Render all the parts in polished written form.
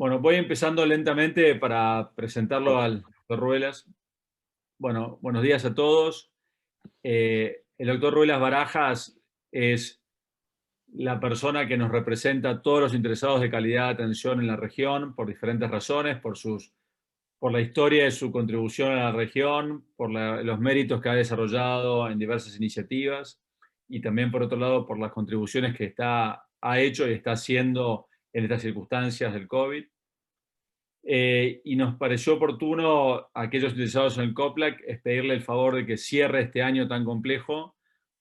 Bueno, voy empezando lentamente para presentarlo al doctor Ruelas. Bueno, buenos días a todos. El doctor Ruelas Barajas es la persona que nos representa a todos los interesados de calidad de atención en la región por diferentes razones, por la historia de su contribución a la región, los méritos que ha desarrollado en diversas iniciativas y también, por otro lado, por las contribuciones que ha hecho y está haciendo en estas circunstancias del COVID. Y nos pareció oportuno a aquellos interesados en el COPLAC es pedirle el favor de que cierre este año tan complejo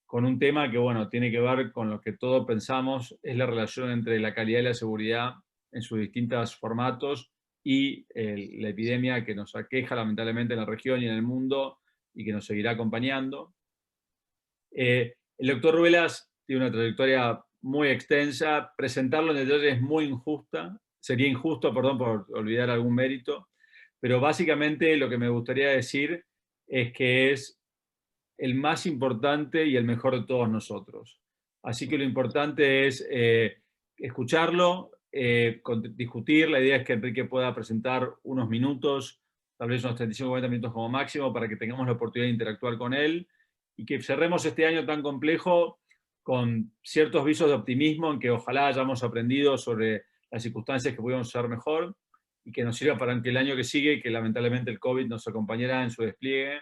con un tema que, bueno, tiene que ver con lo que todos pensamos, es la relación entre la calidad y la seguridad en sus distintos formatos y la epidemia que nos aqueja lamentablemente en la región y en el mundo y que nos seguirá acompañando. El doctor Ruelas tiene una trayectoria muy extensa, presentarlo en detalle es muy injusta, sería injusto, perdón, por olvidar algún mérito, pero básicamente lo que me gustaría decir es que es el más importante y el mejor de todos nosotros. Así que lo importante es escucharlo, discutir. La idea es que Enrique pueda presentar unos minutos, tal vez unos 35 o 40 minutos como máximo, para que tengamos la oportunidad de interactuar con él y que cerremos este año tan complejo con ciertos visos de optimismo en que ojalá hayamos aprendido sobre las circunstancias que podíamos usar mejor y que nos sirva para que el año que sigue, que lamentablemente el COVID nos acompañará en su despliegue,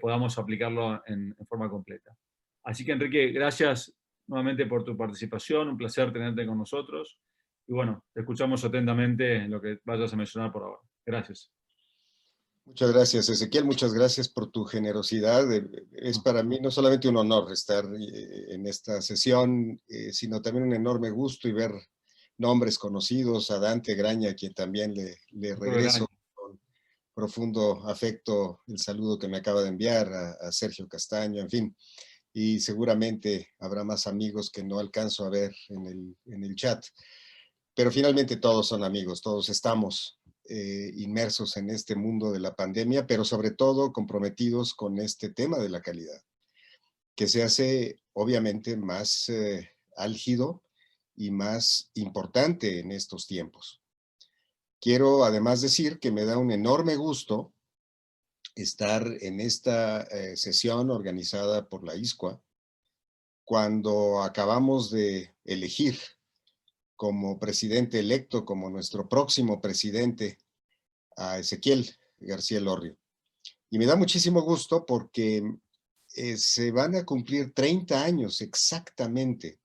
podamos aplicarlo en forma completa. Así que, Enrique, gracias nuevamente por tu participación, un placer tenerte con nosotros. Y bueno, te escuchamos atentamente en lo que vayas a mencionar por ahora. Gracias. Muchas gracias, Ezequiel. Muchas gracias por tu generosidad. Es para mí no solamente un honor estar en esta sesión, sino también un enorme gusto y ver nombres conocidos, a Dante Graña, a quien también le regreso con profundo afecto el saludo que me acaba de enviar, a Sergio Castaño, en fin. Y seguramente habrá más amigos que no alcanzo a ver en el chat. Pero finalmente todos son amigos, todos estamos inmersos en este mundo de la pandemia, pero sobre todo comprometidos con este tema de la calidad, que se hace obviamente más álgido y más importante en estos tiempos. Quiero además decir que me da un enorme gusto estar en esta sesión organizada por la ISCUA, cuando acabamos de elegir como presidente electo, como nuestro próximo presidente, a Ezequiel García Elorrio. Y me da muchísimo gusto porque se van a cumplir 30 años exactamente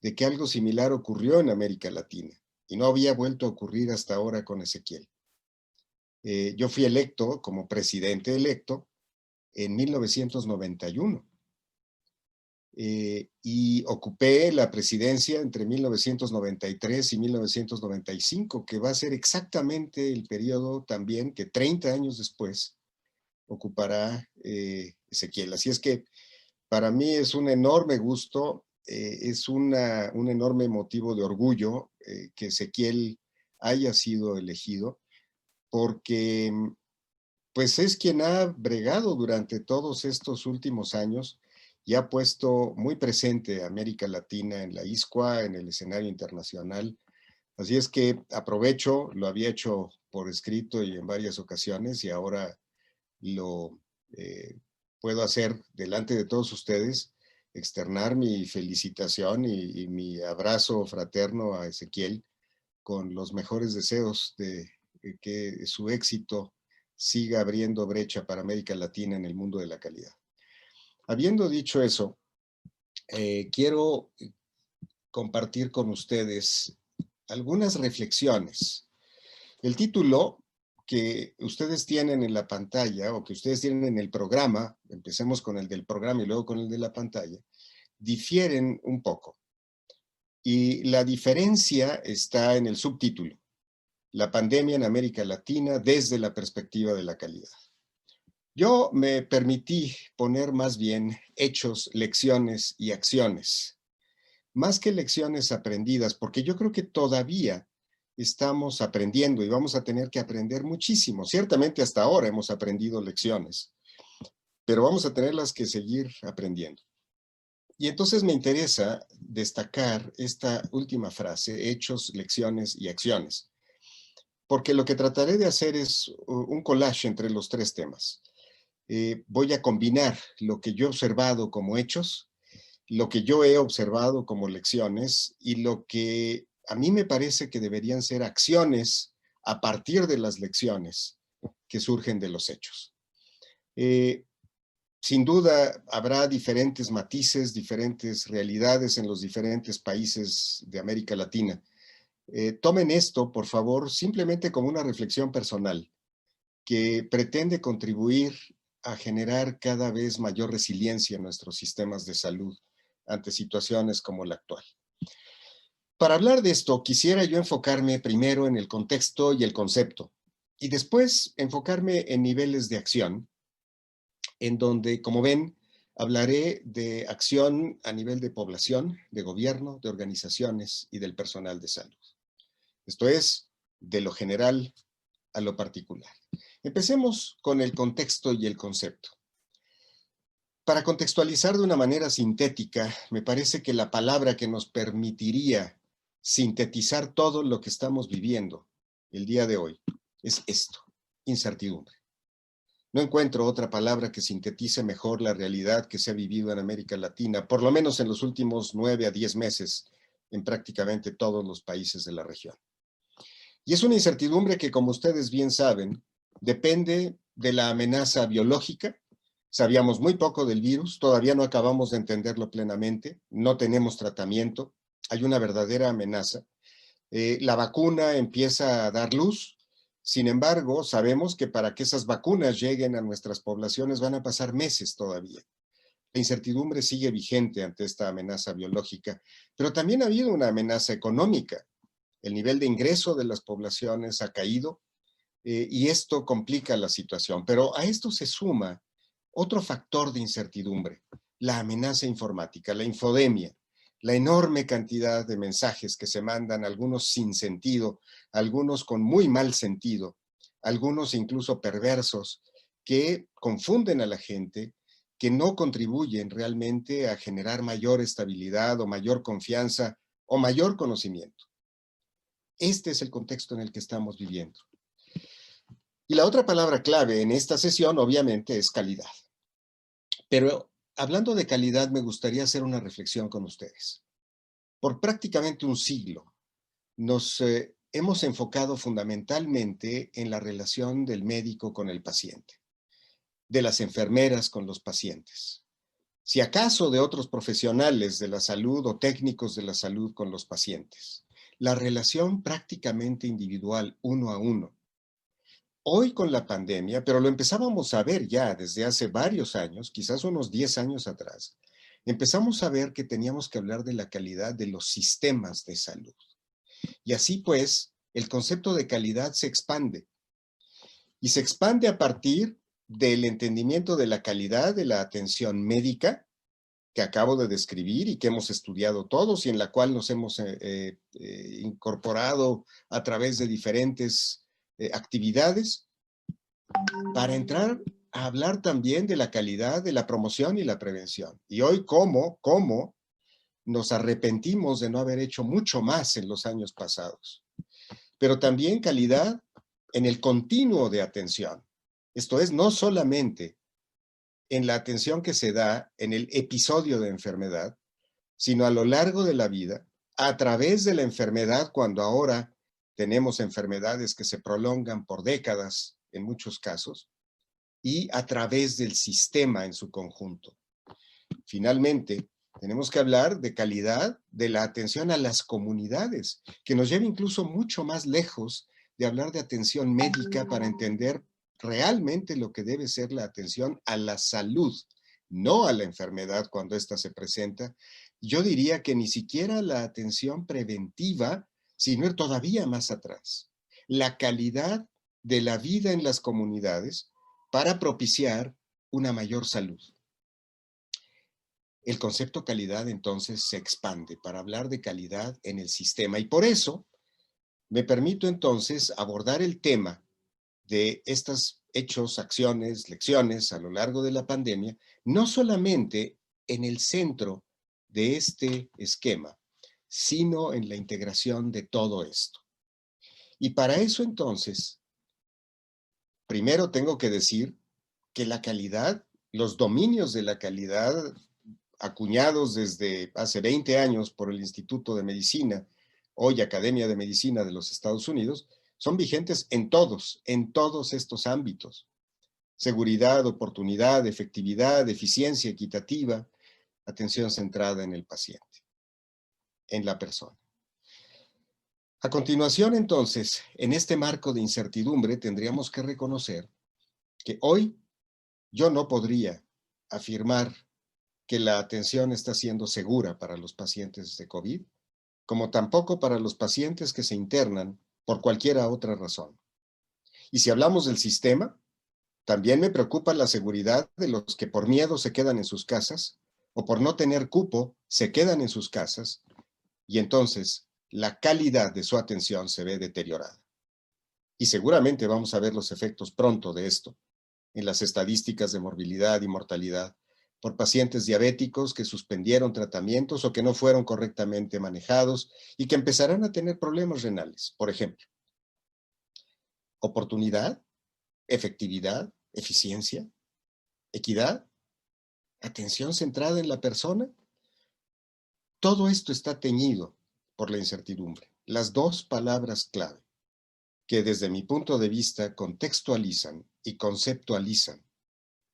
de que algo similar ocurrió en América Latina y no había vuelto a ocurrir hasta ahora con Ezequiel. Yo fui electo como presidente electo en 1991. Y ocupé la presidencia entre 1993 y 1995, que va a ser exactamente el periodo también que 30 años después ocupará Ezequiel. Así es que para mí es un enorme gusto, es un enorme motivo de orgullo que Ezequiel haya sido elegido, porque pues es quien ha bregado durante todos estos últimos años y ha puesto muy presente a América Latina en la ISCUA, en el escenario internacional. Así es que aprovecho, lo había hecho por escrito y en varias ocasiones y ahora lo puedo hacer delante de todos ustedes, externar mi felicitación y mi abrazo fraterno a Ezequiel con los mejores deseos de que su éxito siga abriendo brecha para América Latina en el mundo de la calidad. Habiendo dicho eso, quiero compartir con ustedes algunas reflexiones. El título que ustedes tienen en la pantalla o que ustedes tienen en el programa, empecemos con el del programa y luego con el de la pantalla, difieren un poco. Y la diferencia está en el subtítulo: la pandemia en América Latina desde la perspectiva de la calidad. Yo me permití poner más bien hechos, lecciones y acciones, más que lecciones aprendidas, porque yo creo que todavía estamos aprendiendo y vamos a tener que aprender muchísimo. Ciertamente hasta ahora hemos aprendido lecciones, pero vamos a tenerlas que seguir aprendiendo. Y entonces me interesa destacar esta última frase: hechos, lecciones y acciones. porque lo que trataré de hacer es un collage entre los tres temas. Voy a combinar lo que yo he observado como hechos, lo que yo he observado como lecciones y lo que a mí me parece que deberían ser acciones a partir de las lecciones que surgen de los hechos. Sin duda habrá diferentes matices, diferentes realidades en los diferentes países de América Latina. Tomen esto, por favor, simplemente como una reflexión personal que pretende contribuir a generar cada vez mayor resiliencia en nuestros sistemas de salud ante situaciones como la actual. Para hablar de esto, quisiera yo enfocarme primero en el contexto y el concepto, y después enfocarme en niveles de acción, en donde, como ven, hablaré de acción a nivel de población, de gobierno, de organizaciones y del personal de salud. Esto es, de lo general a lo particular. Empecemos con el contexto y el concepto. Para contextualizar de una manera sintética, me parece que la palabra que nos permitiría sintetizar todo lo que estamos viviendo el día de hoy es esto: incertidumbre. No encuentro otra palabra que sintetice mejor la realidad que se ha vivido en América Latina, por lo menos en los últimos 9 a 10 meses, en prácticamente todos los países de la región. Y es una incertidumbre que, como ustedes bien saben, depende de la amenaza biológica. Sabíamos muy poco del virus, todavía no acabamos de entenderlo plenamente, no tenemos tratamiento, hay una verdadera amenaza. La vacuna empieza a dar luz, sin embargo, sabemos que para que esas vacunas lleguen a nuestras poblaciones van a pasar meses todavía. La incertidumbre sigue vigente ante esta amenaza biológica, pero también ha habido una amenaza económica. El nivel de ingreso de las poblaciones ha caído y esto complica la situación. Pero a esto se suma otro factor de incertidumbre: la amenaza informática, la infodemia, la enorme cantidad de mensajes que se mandan, algunos sin sentido, algunos con muy mal sentido, algunos incluso perversos, que confunden a la gente, que no contribuyen realmente a generar mayor estabilidad o mayor confianza o mayor conocimiento. Este es el contexto en el que estamos viviendo. Y la otra palabra clave en esta sesión, obviamente, es calidad. Pero hablando de calidad, me gustaría hacer una reflexión con ustedes. Por prácticamente un siglo, nos hemos enfocado fundamentalmente en la relación del médico con el paciente, de las enfermeras con los pacientes, si acaso de otros profesionales de la salud o técnicos de la salud con los pacientes. La relación prácticamente individual, uno a uno. Hoy con la pandemia, pero lo empezábamos a ver ya desde hace varios años, quizás unos 10 años atrás, empezamos a ver que teníamos que hablar de la calidad de los sistemas de salud. Y así pues, el concepto de calidad se expande. Y se expande a partir del entendimiento de la calidad de la atención médica que acabo de describir y que hemos estudiado todos y en la cual nos hemos incorporado a través de diferentes actividades, para entrar a hablar también de la calidad de la promoción y la prevención. Y hoy, ¿cómo nos arrepentimos de no haber hecho mucho más en los años pasados? Pero también calidad en el continuo de atención. Esto es, no solamente en la atención que se da en el episodio de enfermedad, sino a lo largo de la vida, a través de la enfermedad, cuando ahora tenemos enfermedades que se prolongan por décadas en muchos casos, y a través del sistema en su conjunto. Finalmente, tenemos que hablar de calidad de la atención a las comunidades, que nos lleva incluso mucho más lejos de hablar de atención médica para entender realmente lo que debe ser la atención a la salud, no a la enfermedad cuando ésta se presenta. Yo diría que ni siquiera la atención preventiva, sino ir todavía más atrás. La calidad de la vida en las comunidades para propiciar una mayor salud. El concepto calidad entonces se expande para hablar de calidad en el sistema y por eso me permito entonces abordar el tema de estos hechos, acciones, lecciones a lo largo de la pandemia, no solamente en el centro de este esquema, sino en la integración de todo esto. Y para eso entonces, primero tengo que decir que la calidad, los dominios de la calidad acuñados desde hace 20 años por el Instituto de Medicina, hoy Academia de Medicina de los Estados Unidos, son vigentes en todos estos ámbitos. Seguridad, oportunidad, efectividad, eficiencia equitativa, atención centrada en el paciente, en la persona. A continuación, entonces, en este marco de incertidumbre, tendríamos que reconocer que hoy yo no podría afirmar que la atención está siendo segura para los pacientes de COVID, como tampoco para los pacientes que se internan por cualquier otra razón. Y si hablamos del sistema, también me preocupa la seguridad de los que por miedo se quedan en sus casas o por no tener cupo se quedan en sus casas y entonces la calidad de su atención se ve deteriorada. Y seguramente vamos a ver los efectos pronto de esto en las estadísticas de morbilidad y mortalidad por pacientes diabéticos que suspendieron tratamientos o que no fueron correctamente manejados y que empezarán a tener problemas renales, por ejemplo. Oportunidad, efectividad, eficiencia, equidad, atención centrada en la persona. Todo esto está teñido por la incertidumbre. Las dos palabras clave que desde mi punto de vista contextualizan y conceptualizan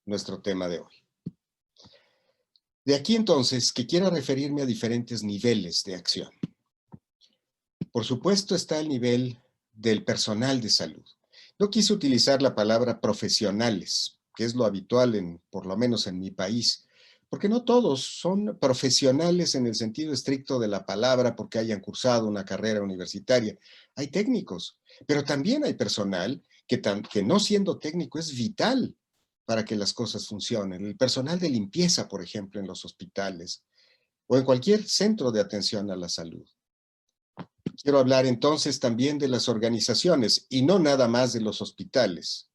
nuestro tema de hoy. De aquí entonces que quiero referirme a diferentes niveles de acción. Por supuesto está el nivel del personal de salud. No quise utilizar la palabra profesionales, que es lo habitual por lo menos en mi país, porque no todos son profesionales en el sentido estricto de la palabra porque hayan cursado una carrera universitaria. Hay técnicos, pero también hay personal que no siendo técnico es vital para que las cosas funcionen. El personal de limpieza, por ejemplo, en los hospitales o en cualquier centro de atención a la salud. Quiero hablar entonces también de las organizaciones y no nada más de los hospitales,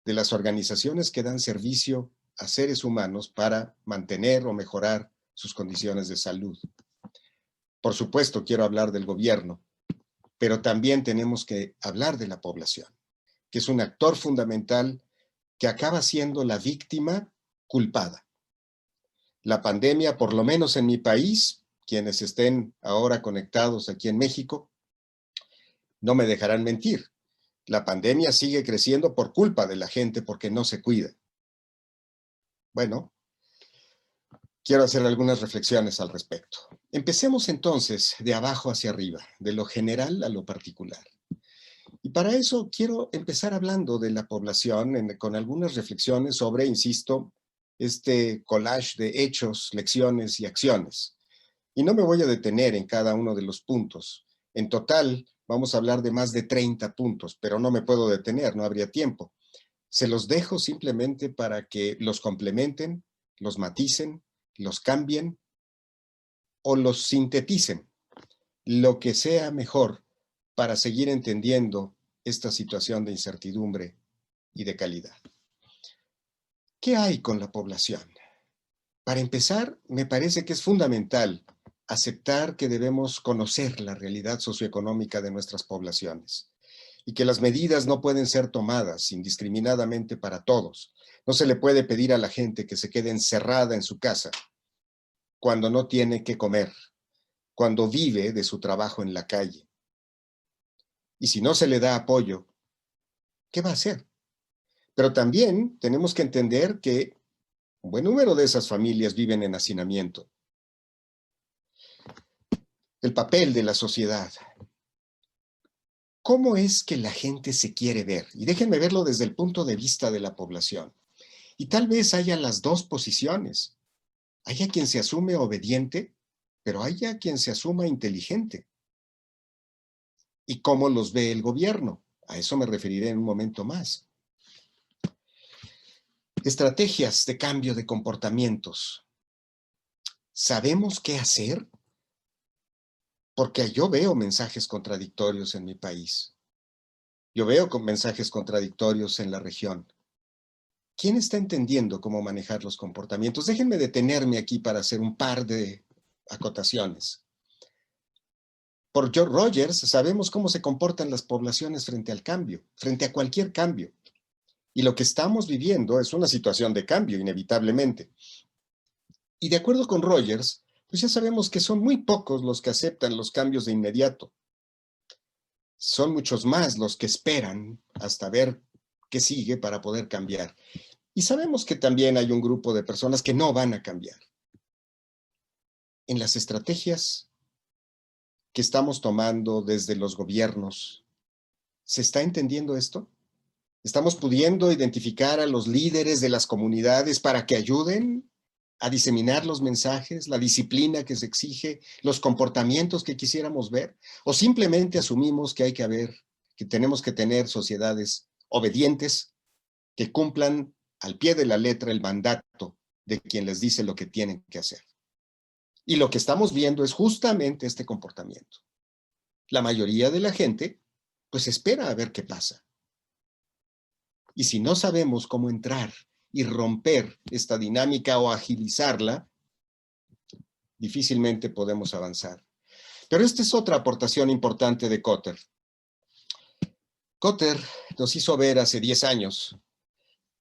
de las organizaciones que dan servicio a seres humanos para mantener o mejorar sus condiciones de salud. Por supuesto, quiero hablar del gobierno, pero también tenemos que hablar de la población, que es un actor fundamental que acaba siendo la víctima culpada. La pandemia, por lo menos en mi país, quienes estén ahora conectados aquí en México, no me dejarán mentir. La pandemia sigue creciendo por culpa de la gente porque no se cuida. Bueno, quiero hacer algunas reflexiones al respecto. Empecemos entonces de abajo hacia arriba, de lo general a lo particular. Y para eso quiero empezar hablando de la población con algunas reflexiones sobre, insisto, este collage de hechos, lecciones y acciones. Y no me voy a detener en cada uno de los puntos. En total, vamos a hablar de más de 30 puntos, pero no me puedo detener, no habría tiempo. Se los dejo simplemente para que los complementen, los maticen, los cambien o los sinteticen, lo que sea mejor para seguir entendiendo esta situación de incertidumbre y de calidad. ¿Qué hay con la población? Para empezar, me parece que es fundamental aceptar que debemos conocer la realidad socioeconómica de nuestras poblaciones y que las medidas no pueden ser tomadas indiscriminadamente para todos. No se le puede pedir a la gente que se quede encerrada en su casa cuando no tiene que comer, cuando vive de su trabajo en la calle. Y si no se le da apoyo, ¿qué va a hacer? Pero también tenemos que entender que un buen número de esas familias viven en hacinamiento. El papel de la sociedad. ¿Cómo es que la gente se quiere ver? Y déjenme verlo desde el punto de vista de la población. Y tal vez haya las dos posiciones. Haya quien se asume obediente, pero haya quien se asuma inteligente. ¿Y cómo los ve el gobierno? A eso me referiré en un momento más. Estrategias de cambio de comportamientos. ¿Sabemos qué hacer? Porque yo veo mensajes contradictorios en mi país. Yo veo mensajes contradictorios en la región. ¿Quién está entendiendo cómo manejar los comportamientos? Déjenme detenerme aquí para hacer un par de acotaciones. Por George Rogers sabemos cómo se comportan las poblaciones frente al cambio, frente a cualquier cambio. Y lo que estamos viviendo es una situación de cambio, inevitablemente. Y de acuerdo con Rogers, pues ya sabemos que son muy pocos los que aceptan los cambios de inmediato. Son muchos más los que esperan hasta ver qué sigue para poder cambiar. Y sabemos que también hay un grupo de personas que no van a cambiar. En las estrategias que estamos tomando desde los gobiernos, ¿se está entendiendo esto? ¿Estamos pudiendo identificar a los líderes de las comunidades para que ayuden a diseminar los mensajes, la disciplina que se exige, los comportamientos que quisiéramos ver? ¿O simplemente asumimos que que tenemos que tener sociedades obedientes que cumplan al pie de la letra el mandato de quien les dice lo que tienen que hacer? Y lo que estamos viendo es justamente este comportamiento. La mayoría de la gente, pues espera a ver qué pasa. Y si no sabemos cómo entrar y romper esta dinámica o agilizarla, difícilmente podemos avanzar. Pero esta es otra aportación importante de Kotter. Kotter nos hizo ver hace 10 años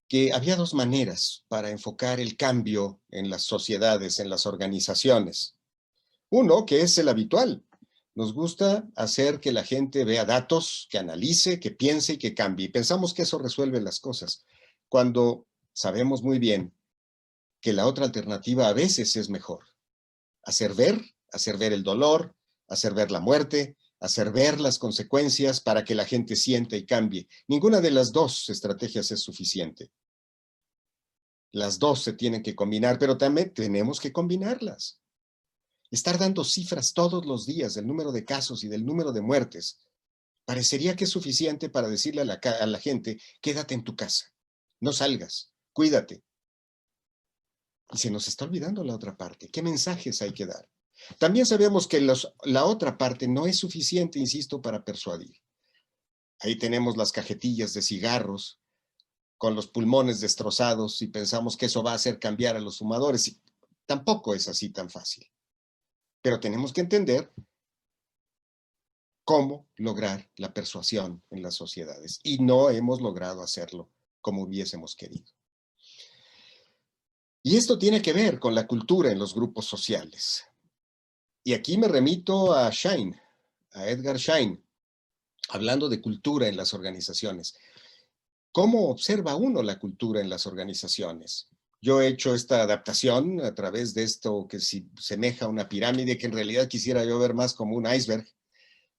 que había dos maneras para enfocar el cambio en las sociedades, en las organizaciones. Uno, que es el habitual. Nos gusta hacer que la gente vea datos, que analice, que piense y que cambie. Y pensamos que eso resuelve las cosas, cuando sabemos muy bien que la otra alternativa a veces es mejor. Hacer ver el dolor, hacer ver la muerte, hacer ver las consecuencias para que la gente sienta y cambie. Ninguna de las dos estrategias es suficiente. Las dos se tienen que combinar, pero también tenemos que combinarlas. Estar dando cifras todos los días del número de casos y del número de muertes parecería que es suficiente para decirle a la gente, quédate en tu casa, no salgas, cuídate. Y se nos está olvidando la otra parte. ¿Qué mensajes hay que dar? También sabemos que la otra parte no es suficiente, insisto, para persuadir. Ahí tenemos las cajetillas de cigarros con los pulmones destrozados y pensamos que eso va a hacer cambiar a los fumadores. Y tampoco es así tan fácil. Pero tenemos que entender cómo lograr la persuasión en las sociedades. Y no hemos logrado hacerlo como hubiésemos querido. Y esto tiene que ver con la cultura en los grupos sociales. Y aquí me remito a Schein, a Edgar Schein, hablando de cultura en las organizaciones. ¿Cómo observa uno la cultura en las organizaciones? Yo he hecho esta adaptación a través de esto que semeja a una pirámide, que en realidad quisiera yo ver más como un iceberg,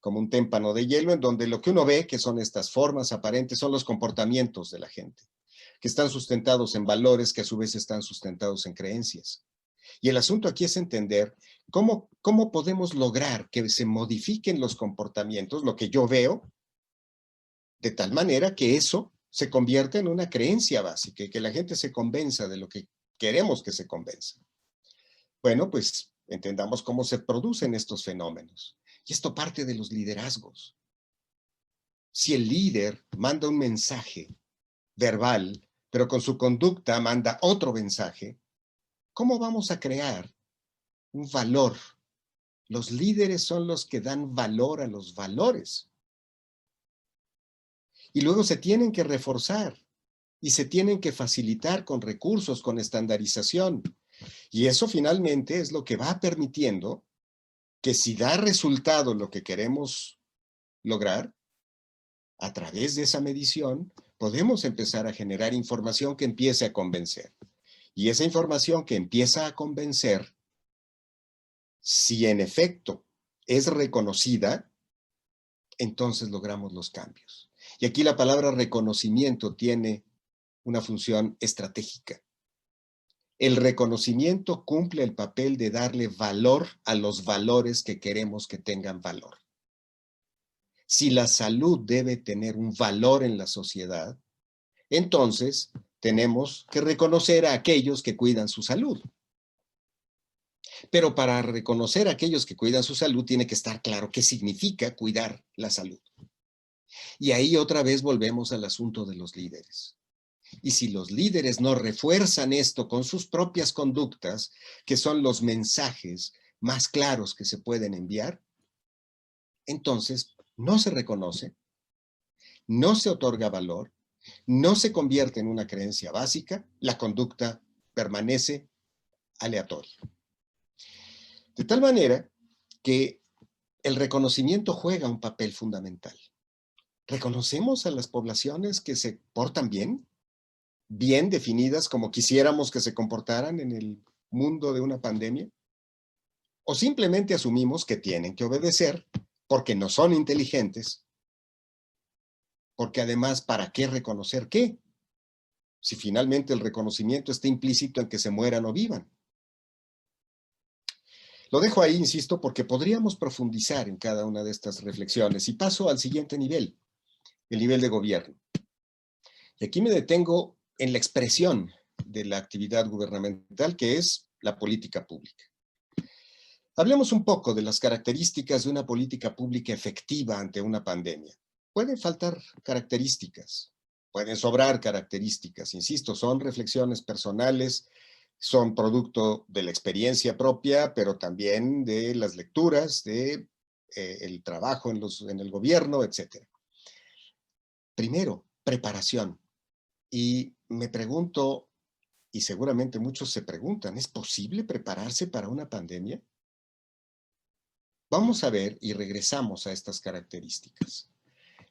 como un témpano de hielo, en donde lo que uno ve, que son estas formas aparentes, son los comportamientos de la gente, que están sustentados en valores que a su vez están sustentados en creencias. Y el asunto aquí es entender cómo podemos lograr que se modifiquen los comportamientos, lo que yo veo, de tal manera que eso se convierta en una creencia básica y que la gente se convenza de lo que queremos que se convenza. Bueno, pues entendamos cómo se producen estos fenómenos. Y esto parte de los liderazgos. Si el líder manda un mensaje verbal, pero con su conducta manda otro mensaje, ¿cómo vamos a crear un valor? Los líderes son los que dan valor a los valores. Y luego se tienen que reforzar y se tienen que facilitar con recursos, con estandarización. Y eso finalmente es lo que va permitiendo que si da resultado lo que queremos lograr, a través de esa medición, podemos empezar a generar información que empiece a convencer. Y esa información que empieza a convencer, si en efecto es reconocida, entonces logramos los cambios. Y aquí la palabra reconocimiento tiene una función estratégica. El reconocimiento cumple el papel de darle valor a los valores que queremos que tengan valor. Si la salud debe tener un valor en la sociedad, entonces tenemos que reconocer a aquellos que cuidan su salud. Pero para reconocer a aquellos que cuidan su salud, tiene que estar claro qué significa cuidar la salud. Y ahí otra vez volvemos al asunto de los líderes. Y si los líderes no refuerzan esto con sus propias conductas, que son los mensajes más claros que se pueden enviar, entonces no se reconoce, no se otorga valor, no se convierte en una creencia básica, la conducta permanece aleatoria. De tal manera que el reconocimiento juega un papel fundamental. ¿Reconocemos a las poblaciones que se portan bien? Bien definidas como quisiéramos que se comportaran en el mundo de una pandemia? ¿O simplemente asumimos que tienen que obedecer porque no son inteligentes? Porque además, ¿para qué reconocer qué? Si finalmente el reconocimiento está implícito en que se mueran o vivan. Lo dejo ahí, insisto, porque podríamos profundizar en cada una de estas reflexiones y paso al siguiente nivel, el nivel de gobierno. Y aquí me detengo en la expresión de la actividad gubernamental, que es la política pública. Hablemos un poco de las características de una política pública efectiva ante una pandemia. Pueden faltar características, pueden sobrar características, insisto, son reflexiones personales, son producto de la experiencia propia, pero también de las lecturas, de el trabajo en el gobierno, etc. Primero, preparación. Y me pregunto, y seguramente muchos se preguntan, ¿es posible prepararse para una pandemia? Vamos a ver y regresamos a estas características.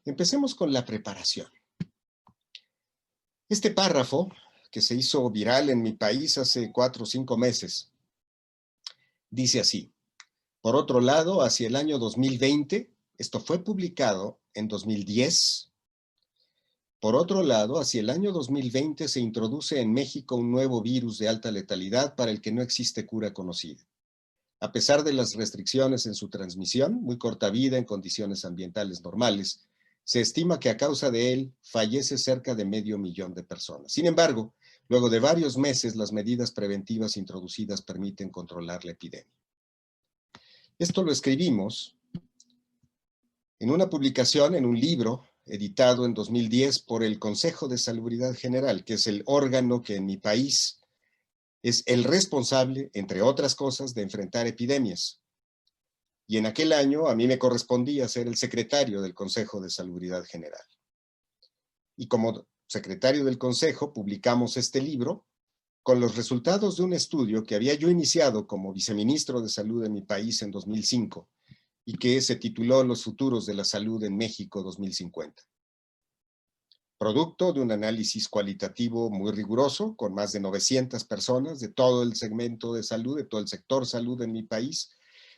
Empecemos con la preparación. Este párrafo, que se hizo viral en mi país hace 4 o 5 meses, dice así: por otro lado, hacia el año 2020, esto fue publicado en 2010, por otro lado, hacia el año 2020 se introduce en México un nuevo virus de alta letalidad para el que no existe cura conocida. A pesar de las restricciones en su transmisión, muy corta vida en condiciones ambientales normales, se estima que a causa de él fallece cerca de 500,000 de personas. Sin embargo, luego de varios meses, las medidas preventivas introducidas permiten controlar la epidemia. Esto lo escribimos en una publicación, en un libro, editado en 2010 por el Consejo de Salubridad General, que es el órgano que en mi país es el responsable, entre otras cosas, de enfrentar epidemias. Y en aquel año a mí me correspondía ser el secretario del Consejo de Salubridad General. Y como secretario del Consejo publicamos este libro con los resultados de un estudio que había yo iniciado como viceministro de Salud en mi país en 2005 y que se tituló Los futuros de la salud en México 2050. Producto de un análisis cualitativo muy riguroso con más de 900 personas de todo el segmento de salud, de todo el sector salud en mi país,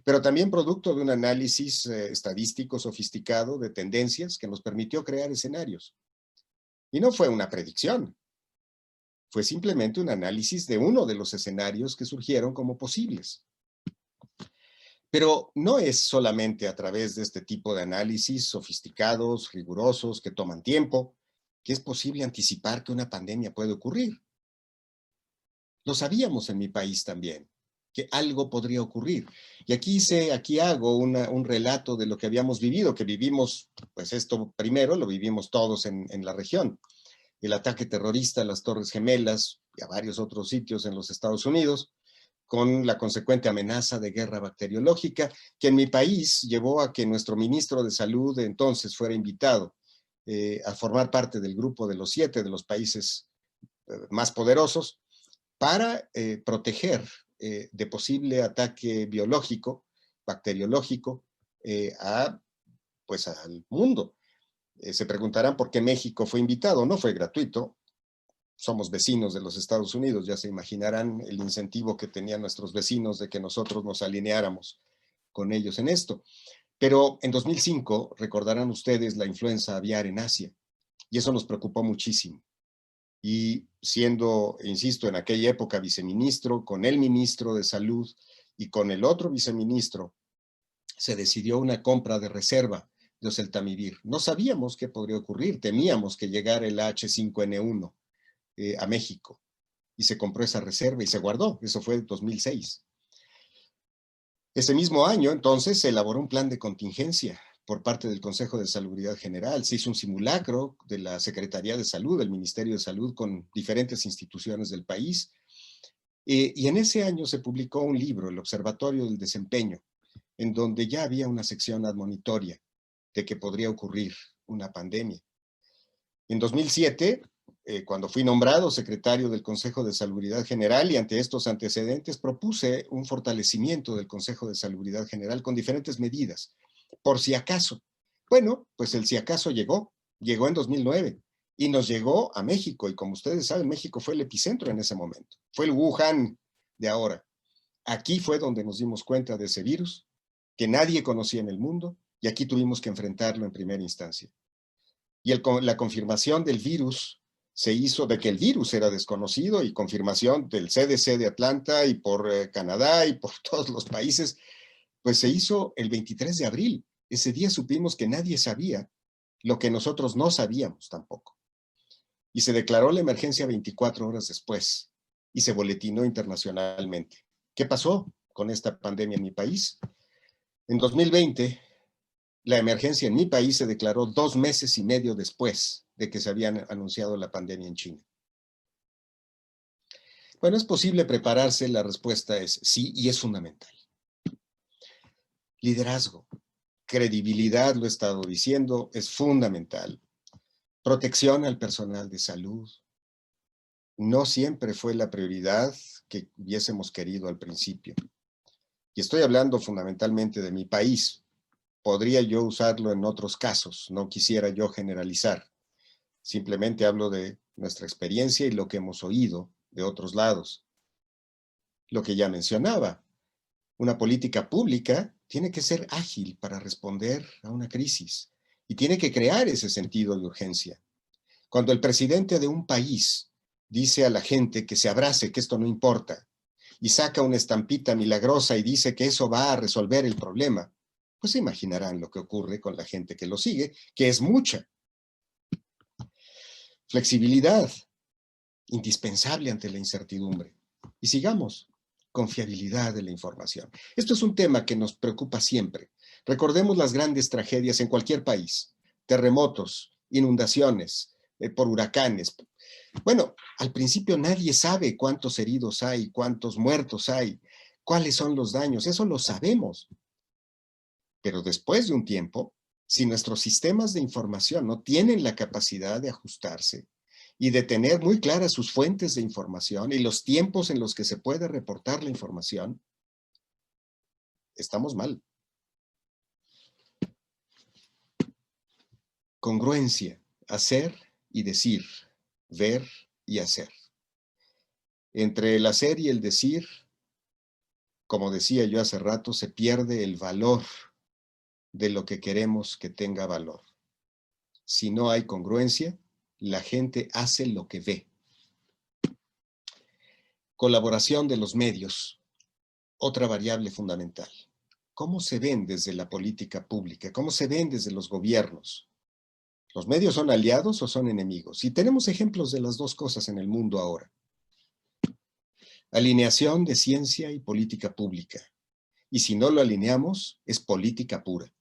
pero también producto de un análisis estadístico sofisticado de tendencias que nos permitió crear escenarios. Y no fue una predicción, fue simplemente un análisis de uno de los escenarios que surgieron como posibles. Pero no es solamente a través de este tipo de análisis sofisticados, rigurosos, que toman tiempo, que es posible anticipar que una pandemia puede ocurrir. Lo sabíamos en mi país también, que algo podría ocurrir. Y aquí hago un relato de lo que habíamos vivido, que vivimos, pues esto primero lo vivimos todos en la región. El ataque terrorista a las Torres Gemelas y a varios otros sitios en los Estados Unidos, con la consecuente amenaza de guerra bacteriológica, que en mi país llevó a que nuestro ministro de Salud de entonces fuera invitado a formar parte del grupo de los 7 de los países más poderosos para proteger de posible ataque biológico, bacteriológico, pues al mundo. Se preguntarán por qué México fue invitado. No fue gratuito. Somos vecinos de los Estados Unidos, ya se imaginarán el incentivo que tenían nuestros vecinos de que nosotros nos alineáramos con ellos en esto. Pero en 2005, recordarán ustedes la influenza aviar en Asia, y eso nos preocupó muchísimo. Y siendo, insisto, en aquella época viceministro, con el ministro de Salud y con el otro viceministro, se decidió una compra de reserva de oseltamivir. No sabíamos qué podría ocurrir, temíamos que llegara el H5N1 a México, y se compró esa reserva y se guardó. Eso fue en 2006. Ese mismo año, entonces, se elaboró un plan de contingencia por parte del Consejo de Salubridad General. Se hizo un simulacro de la Secretaría de Salud, del Ministerio de Salud, con diferentes instituciones del país. Y en ese año se publicó un libro, El Observatorio del Desempeño, en donde ya había una sección admonitoria de que podría ocurrir una pandemia. En 2007, cuando fui nombrado secretario del Consejo de Salubridad General y ante estos antecedentes propuse un fortalecimiento del Consejo de Salubridad General con diferentes medidas, por si acaso. Bueno, pues el si acaso llegó en 2009 y nos llegó a México y como ustedes saben, México fue el epicentro en ese momento, fue el Wuhan de ahora. Aquí fue donde nos dimos cuenta de ese virus que nadie conocía en el mundo y aquí tuvimos que enfrentarlo en primera instancia. Y la confirmación del virus se hizo de que el virus era desconocido y confirmación del CDC de Atlanta y por Canadá y por todos los países, pues se hizo el 23 de abril. Ese día supimos que nadie sabía lo que nosotros no sabíamos tampoco. Y se declaró la emergencia 24 horas después y se boletinó internacionalmente. ¿Qué pasó con esta pandemia en mi país? En 2020, la emergencia en mi país se declaró 2 meses y medio después de que se habían anunciado la pandemia en China. Bueno, ¿es posible prepararse? La respuesta es sí, y es fundamental. Liderazgo, credibilidad, lo he estado diciendo, es fundamental. Protección al personal de salud. No siempre fue la prioridad que hubiésemos querido al principio. Y estoy hablando fundamentalmente de mi país. Podría yo usarlo en otros casos, no quisiera yo generalizar. Simplemente hablo de nuestra experiencia y lo que hemos oído de otros lados. Lo que ya mencionaba, una política pública tiene que ser ágil para responder a una crisis y tiene que crear ese sentido de urgencia. Cuando el presidente de un país dice a la gente que se abrace, que esto no importa, y saca una estampita milagrosa y dice que eso va a resolver el problema, pues se imaginarán lo que ocurre con la gente que lo sigue, que es mucha. Flexibilidad, indispensable ante la incertidumbre. Y sigamos, confiabilidad de la información. Esto es un tema que nos preocupa siempre. Recordemos las grandes tragedias en cualquier país, terremotos, inundaciones, por huracanes. Bueno, al principio nadie sabe cuántos heridos hay, cuántos muertos hay, cuáles son los daños, eso lo sabemos. Pero después de un tiempo, si nuestros sistemas de información no tienen la capacidad de ajustarse y de tener muy claras sus fuentes de información y los tiempos en los que se puede reportar la información, estamos mal. Congruencia, hacer y decir, ver y hacer. Entre el hacer y el decir, como decía yo hace rato, se pierde el valor de lo que queremos que tenga valor. Si no hay congruencia, la gente hace lo que ve. Colaboración de los medios, otra variable fundamental. ¿Cómo se ven desde la política pública? ¿Cómo se ven desde los gobiernos? ¿Los medios son aliados o son enemigos? Y tenemos ejemplos de las dos cosas en el mundo ahora. Alineación de ciencia y política pública. Y si no lo alineamos, es política pura.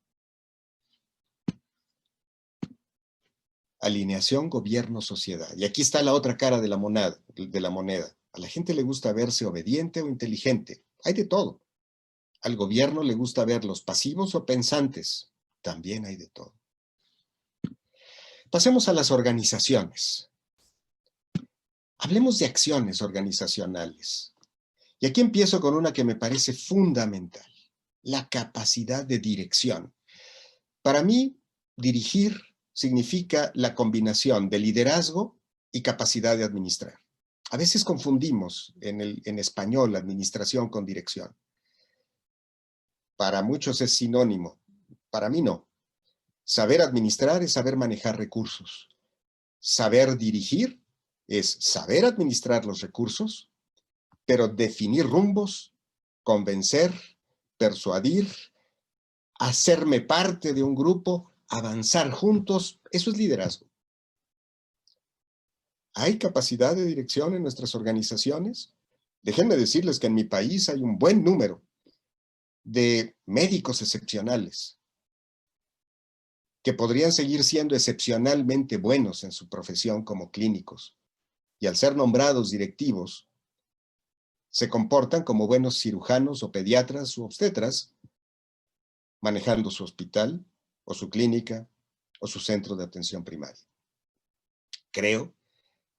Alineación gobierno-sociedad. Y aquí está la otra cara de la moneda. A la gente le gusta verse obediente o inteligente. Hay de todo. Al gobierno le gusta verlos pasivos o pensantes. También hay de todo. Pasemos a las organizaciones. Hablemos de acciones organizacionales. Y aquí empiezo con una que me parece fundamental. La capacidad de dirección. Para mí, dirigir significa la combinación de liderazgo y capacidad de administrar. A veces confundimos en español administración con dirección. Para muchos es sinónimo, para mí no. Saber administrar es saber manejar recursos. Saber dirigir es saber administrar los recursos, pero definir rumbos, convencer, persuadir, hacerme parte de un grupo, avanzar juntos, eso es liderazgo. ¿Hay capacidad de dirección en nuestras organizaciones? Déjenme decirles que en mi país hay un buen número de médicos excepcionales que podrían seguir siendo excepcionalmente buenos en su profesión como clínicos y al ser nombrados directivos se comportan como buenos cirujanos o pediatras u obstetras manejando su hospital o su clínica o su centro de atención primaria. Creo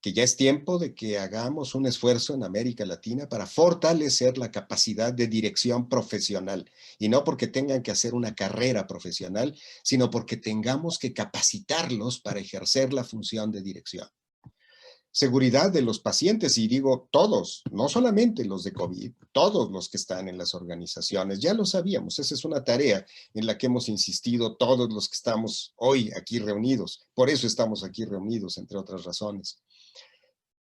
que ya es tiempo de que hagamos un esfuerzo en América Latina para fortalecer la capacidad de dirección profesional, y no porque tengan que hacer una carrera profesional, sino porque tengamos que capacitarlos para ejercer la función de dirección. Seguridad de los pacientes, y digo todos, no solamente los de COVID, todos los que están en las organizaciones, ya lo sabíamos, esa es una tarea en la que hemos insistido todos los que estamos hoy aquí reunidos, por eso estamos aquí reunidos, entre otras razones.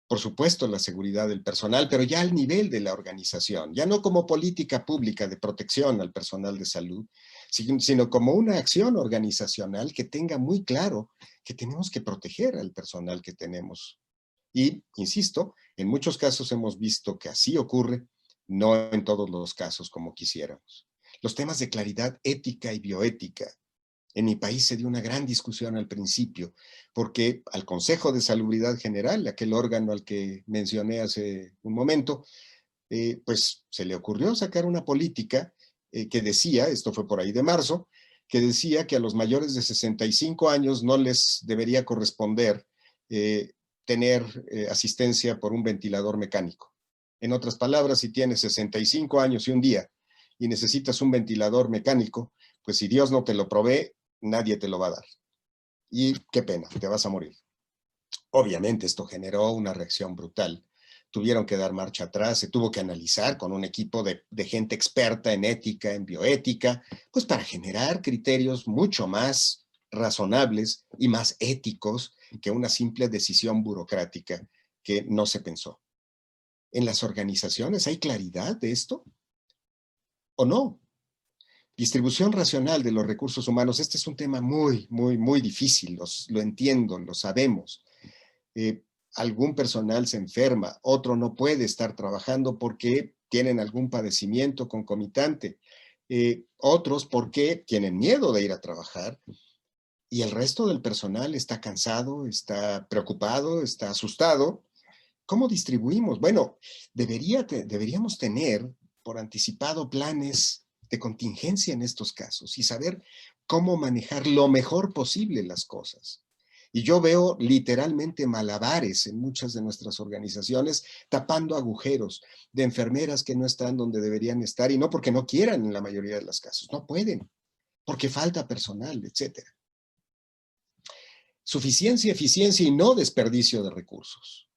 Por supuesto, la seguridad del personal, pero ya al nivel de la organización, ya no como política pública de protección al personal de salud, sino como una acción organizacional que tenga muy claro que tenemos que proteger al personal que tenemos. Y, insisto, en muchos casos hemos visto que así ocurre, no en todos los casos como quisiéramos. Los temas de claridad ética y bioética. En mi país se dio una gran discusión al principio, porque al Consejo de Salubridad General, aquel órgano al que mencioné hace un momento, pues se le ocurrió sacar una política que decía, esto fue por ahí de marzo, que decía que a los mayores de 65 años no les debería corresponder tener asistencia por un ventilador mecánico. En otras palabras, si tienes 65 años y un día y necesitas un ventilador mecánico, pues si Dios no te lo provee, nadie te lo va a dar. Y qué pena, te vas a morir. Obviamente esto generó una reacción brutal. Tuvieron que dar marcha atrás, se tuvo que analizar con un equipo de gente experta en ética, en bioética, pues para generar criterios mucho más razonables y más éticos que una simple decisión burocrática que no se pensó. ¿En las organizaciones hay claridad de esto? ¿O no? Distribución racional de los recursos humanos. Este es un tema muy difícil, lo entiendo, lo sabemos. Algún personal se enferma, otro no puede estar trabajando porque tienen algún padecimiento concomitante, otros porque tienen miedo de ir a trabajar, y el resto del personal está cansado, está preocupado, está asustado. ¿Cómo distribuimos? Bueno, deberíamos tener por anticipado planes de contingencia en estos casos y saber cómo manejar lo mejor posible las cosas. Y yo veo literalmente malabares en muchas de nuestras organizaciones tapando agujeros de enfermeras que no están donde deberían estar, y no porque no quieran en la mayoría de los casos, no pueden, porque falta personal, etcétera. Suficiencia, eficiencia y no desperdicio de recursos.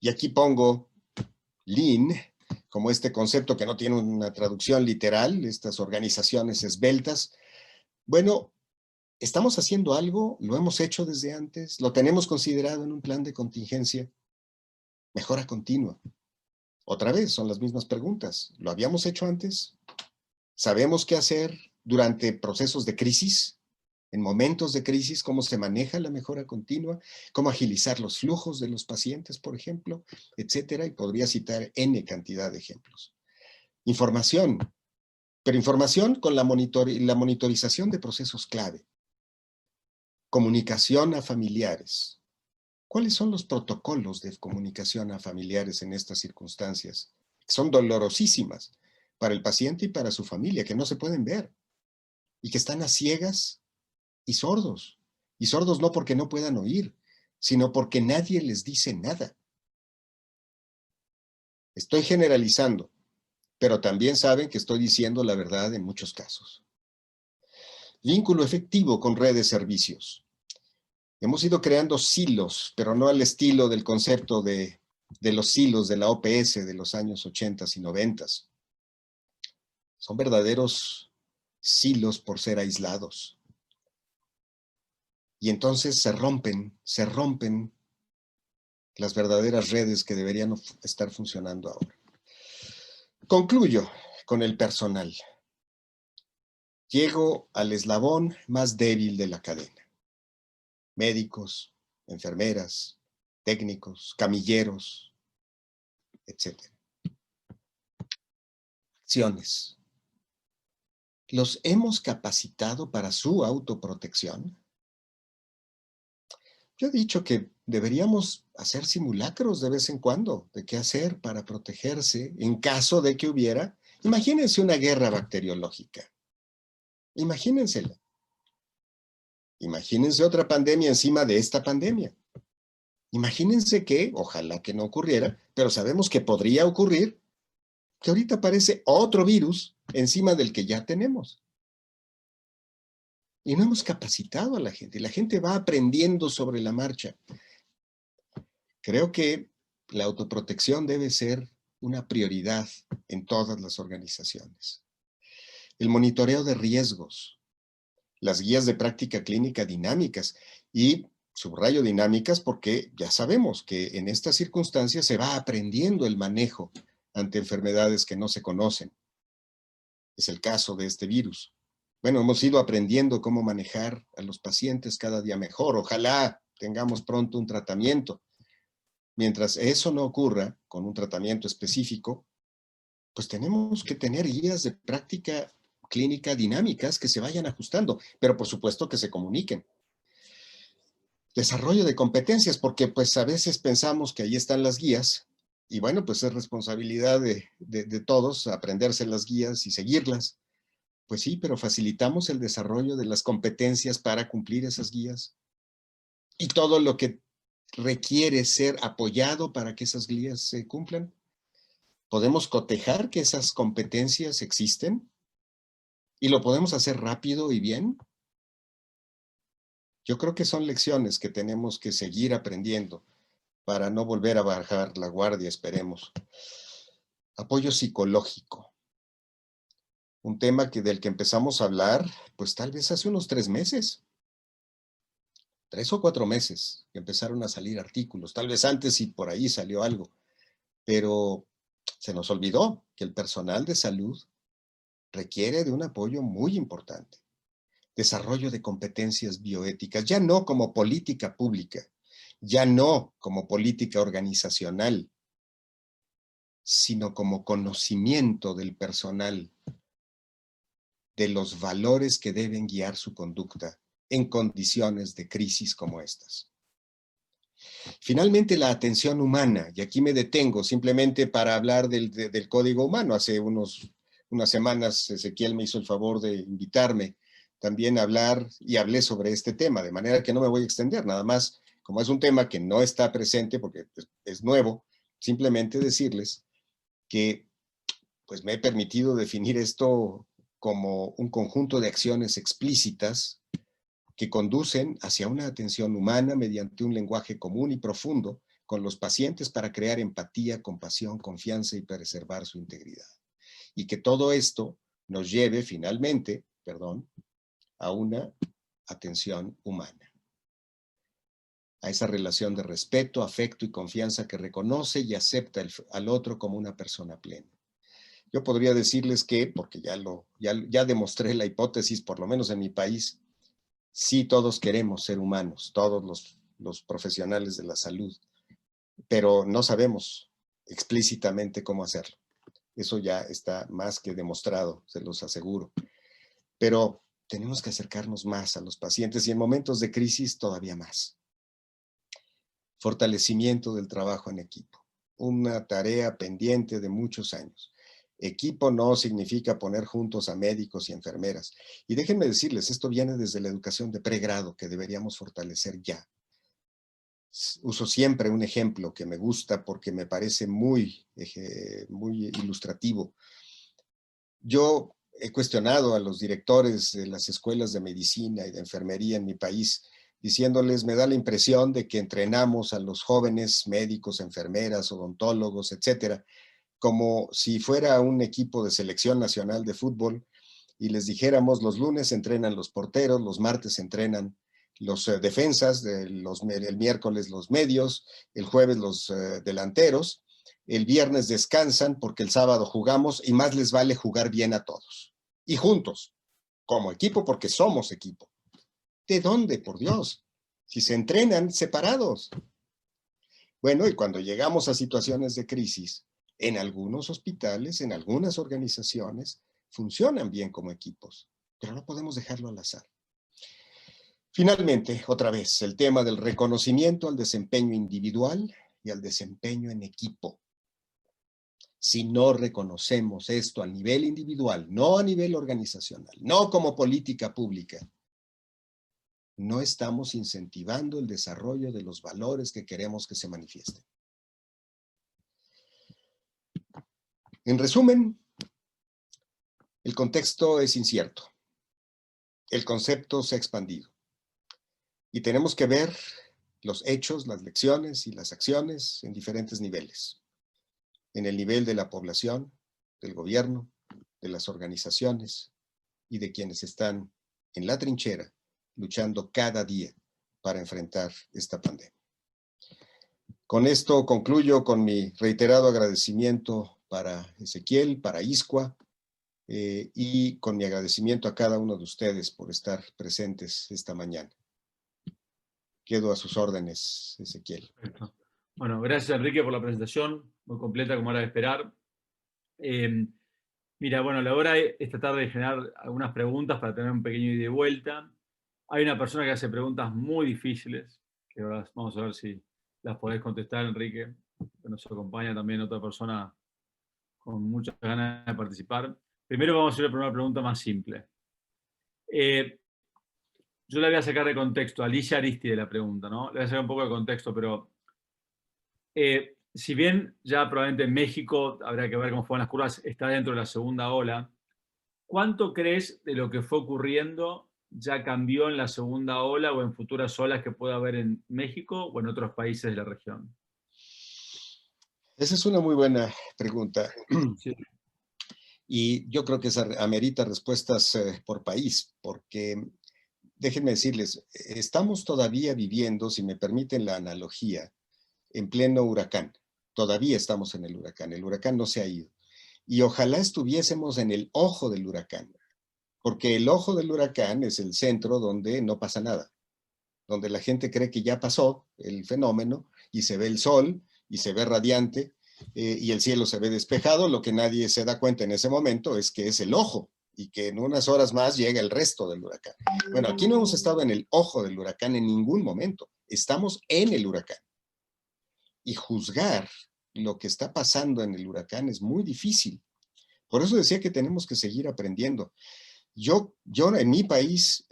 Y aquí pongo Lean, como este concepto que no tiene una traducción literal, estas organizaciones esbeltas. Bueno, ¿estamos haciendo algo? ¿Lo hemos hecho desde antes? ¿Lo tenemos considerado en un plan de contingencia? Mejora continua. Otra vez, son las mismas preguntas. ¿Lo habíamos hecho antes? ¿Sabemos qué hacer durante procesos de crisis? En momentos de crisis, ¿cómo se maneja la mejora continua? ¿Cómo agilizar los flujos de los pacientes, por ejemplo? Etcétera, y podría citar N cantidad de ejemplos. Información, pero información con la monitorización de procesos clave. Comunicación a familiares. ¿Cuáles son los protocolos de comunicación a familiares en estas circunstancias? Son dolorosísimas para el paciente y para su familia, que no se pueden ver y que están a ciegas y sordos. Y sordos no porque no puedan oír, sino porque nadie les dice nada. Estoy generalizando, pero también saben que estoy diciendo la verdad en muchos casos. Vínculo efectivo con redes de servicios. Hemos ido creando silos, pero no al estilo del concepto de los silos de la OPS de los años 80 y 90. Son verdaderos silos por ser aislados. Y entonces se rompen las verdaderas redes que deberían estar funcionando ahora. Concluyo con el personal. Llego al eslabón más débil de la cadena. Médicos, enfermeras, técnicos, camilleros, etc. Acciones. ¿Los hemos capacitado para su autoprotección? Yo he dicho que deberíamos hacer simulacros de vez en cuando de qué hacer para protegerse en caso de que hubiera, imagínense una guerra bacteriológica. Imagínensela. Imagínense otra pandemia encima de esta pandemia. Imagínense que, ojalá que no ocurriera, pero sabemos que podría ocurrir, que ahorita aparece otro virus encima del que ya tenemos. Y no hemos capacitado a la gente. La gente va aprendiendo sobre la marcha. Creo que la autoprotección debe ser una prioridad en todas las organizaciones. El monitoreo de riesgos, las guías de práctica clínica dinámicas y subrayo dinámicas porque ya sabemos que en estas circunstancias se va aprendiendo el manejo ante enfermedades que no se conocen. Es el caso de este virus. Bueno, hemos ido aprendiendo cómo manejar a los pacientes cada día mejor. Ojalá tengamos pronto un tratamiento. Mientras eso no ocurra con un tratamiento específico, pues tenemos que tener guías de práctica clínica dinámicas que se vayan ajustando, pero por supuesto que se comuniquen. Desarrollo de competencias, porque pues a veces pensamos que ahí están las guías y bueno, pues es responsabilidad de todos aprenderse las guías y seguirlas. Pues sí, pero facilitamos el desarrollo de las competencias para cumplir esas guías y todo lo que requiere ser apoyado para que esas guías se cumplan. ¿Podemos cotejar que esas competencias existen? ¿Y lo podemos hacer rápido y bien? Yo creo que son lecciones que tenemos que seguir aprendiendo para no volver a bajar la guardia, esperemos. Apoyo psicológico. Un tema del que empezamos a hablar, pues tal vez hace unos 3 meses. 3 o 4 meses que empezaron a salir artículos. Tal vez antes y por ahí salió algo. Pero se nos olvidó que el personal de salud requiere de un apoyo muy importante. Desarrollo de competencias bioéticas, ya no como política pública, ya no como política organizacional, sino como conocimiento del personal de los valores que deben guiar su conducta en condiciones de crisis como estas. Finalmente, la atención humana, y aquí me detengo simplemente para hablar del código humano. Hace unas semanas Ezequiel me hizo el favor de invitarme también a hablar y hablé sobre este tema, de manera que no me voy a extender, nada más, como es un tema que no está presente porque es nuevo, simplemente decirles que pues me he permitido definir esto como un conjunto de acciones explícitas que conducen hacia una atención humana mediante un lenguaje común y profundo con los pacientes para crear empatía, compasión, confianza y preservar su integridad. Y que todo esto nos lleve finalmente, a una atención humana, a esa relación de respeto, afecto y confianza que reconoce y acepta al otro como una persona plena. Yo podría decirles que, porque ya demostré la hipótesis, por lo menos en mi país, sí todos queremos ser humanos, todos los profesionales de la salud, pero no sabemos explícitamente cómo hacerlo. Eso ya está más que demostrado, se los aseguro. Pero tenemos que acercarnos más a los pacientes y en momentos de crisis todavía más. Fortalecimiento del trabajo en equipo, una tarea pendiente de muchos años. Equipo no significa poner juntos a médicos y enfermeras. Y déjenme decirles, esto viene desde la educación de pregrado que deberíamos fortalecer ya. Uso siempre un ejemplo que me gusta porque me parece muy ilustrativo. Yo he cuestionado a los directores de las escuelas de medicina y de enfermería en mi país, diciéndoles, me da la impresión de que entrenamos a los jóvenes médicos, enfermeras, odontólogos, etcétera, como si fuera un equipo de selección nacional de fútbol y les dijéramos, los lunes entrenan los porteros, los martes entrenan los defensas, el miércoles los medios, el jueves los delanteros, el viernes descansan porque el sábado jugamos y más les vale jugar bien a todos. Y juntos, como equipo, porque somos equipo. ¿De dónde, por Dios? Si se entrenan separados. Bueno, y cuando llegamos a situaciones de crisis, en algunos hospitales, en algunas organizaciones, funcionan bien como equipos, pero no podemos dejarlo al azar. Finalmente, otra vez, el tema del reconocimiento al desempeño individual y al desempeño en equipo. Si no reconocemos esto a nivel individual, no a nivel organizacional, no como política pública, no estamos incentivando el desarrollo de los valores que queremos que se manifiesten. En resumen, el contexto es incierto. El concepto se ha expandido. Y tenemos que ver los hechos, las lecciones y las acciones en diferentes niveles. En el nivel de la población, del gobierno, de las organizaciones y de quienes están en la trinchera luchando cada día para enfrentar esta pandemia. Con esto concluyo con mi reiterado agradecimiento para Ezequiel, para Iscua, y con mi agradecimiento a cada uno de ustedes por estar presentes esta mañana. Quedo a sus órdenes, Ezequiel. Perfecto. Bueno, gracias Enrique por la presentación, muy completa como era de esperar. Mira, bueno, la hora es tratar de generar algunas preguntas para tener un pequeño ida y vuelta. Hay una persona que hace preguntas muy difíciles, que vamos a ver si las podés contestar, Enrique, que nos acompaña también otra persona con muchas ganas de participar. Primero vamos a hacer la primera pregunta más simple. Yo la voy a sacar de contexto, Alicia Aristi de la pregunta, ¿no? Le voy a sacar un poco de contexto, pero si bien ya probablemente en México, habrá que ver cómo fueron las curvas, está dentro de la segunda ola, ¿cuánto crees de lo que fue ocurriendo ya cambió en la segunda ola o en futuras olas que pueda haber en México o en otros países de la región? Esa es una muy buena pregunta. Sí. Y yo creo que esa amerita respuestas por país, porque déjenme decirles, estamos todavía viviendo, si me permiten la analogía, en pleno huracán. Todavía estamos en el huracán no se ha ido. Y ojalá estuviésemos en el ojo del huracán, porque el ojo del huracán es el centro donde no pasa nada, donde la gente cree que ya pasó el fenómeno y se ve el sol y se ve radiante y el cielo se ve despejado. Lo que nadie se da cuenta en ese momento es que es el ojo y que en unas horas más llega el resto del huracán. Bueno, aquí no hemos estado en el ojo del huracán en ningún momento, estamos en el huracán. Y juzgar lo que está pasando en el huracán es muy difícil. Por eso decía que tenemos que seguir aprendiendo. Yo en mi país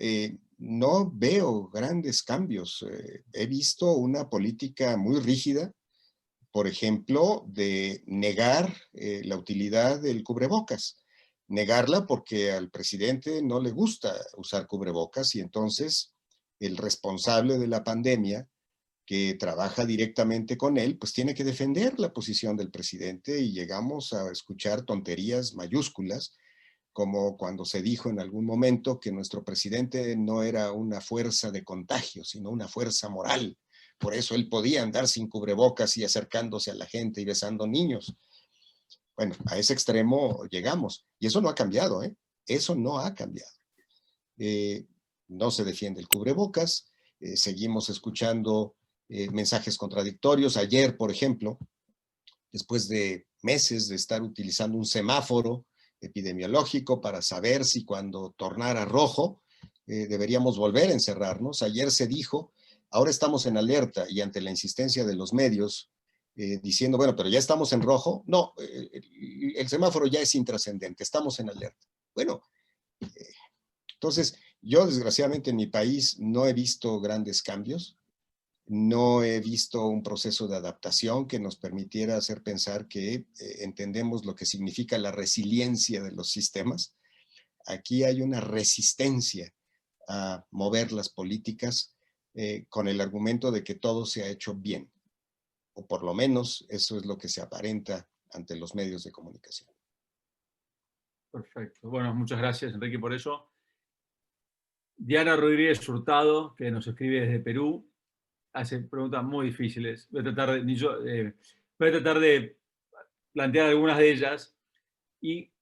no veo grandes cambios. He visto una política muy rígida, por ejemplo, de negar la utilidad del cubrebocas. Negarla porque al presidente no le gusta usar cubrebocas y entonces el responsable de la pandemia, que trabaja directamente con él, pues tiene que defender la posición del presidente y llegamos a escuchar tonterías mayúsculas, como cuando se dijo en algún momento que nuestro presidente no era una fuerza de contagio, sino una fuerza moral. Por eso él podía andar sin cubrebocas y acercándose a la gente y besando niños. Bueno, a ese extremo llegamos. Y eso no ha cambiado, ¿eh? Eso no ha cambiado. No se defiende el cubrebocas, seguimos escuchando mensajes contradictorios. Ayer, por ejemplo, después de meses de estar utilizando un semáforo epidemiológico para saber si cuando tornara rojo deberíamos volver a encerrarnos. Ayer se dijo, ahora estamos en alerta y ante la insistencia de los medios diciendo, bueno, pero ya estamos en rojo. No, el semáforo ya es intrascendente, estamos en alerta. Bueno, entonces yo desgraciadamente en mi país no he visto grandes cambios. No he visto un proceso de adaptación que nos permitiera hacer pensar que entendemos lo que significa la resiliencia de los sistemas. Aquí hay una resistencia a mover las políticas con el argumento de que todo se ha hecho bien, o por lo menos eso es lo que se aparenta ante los medios de comunicación. Perfecto. Bueno, muchas gracias, Enrique, por eso. Diana Rodríguez Hurtado, que nos escribe desde Perú, hace preguntas muy difíciles. Voy a tratar de plantear algunas de ellas. ¿Y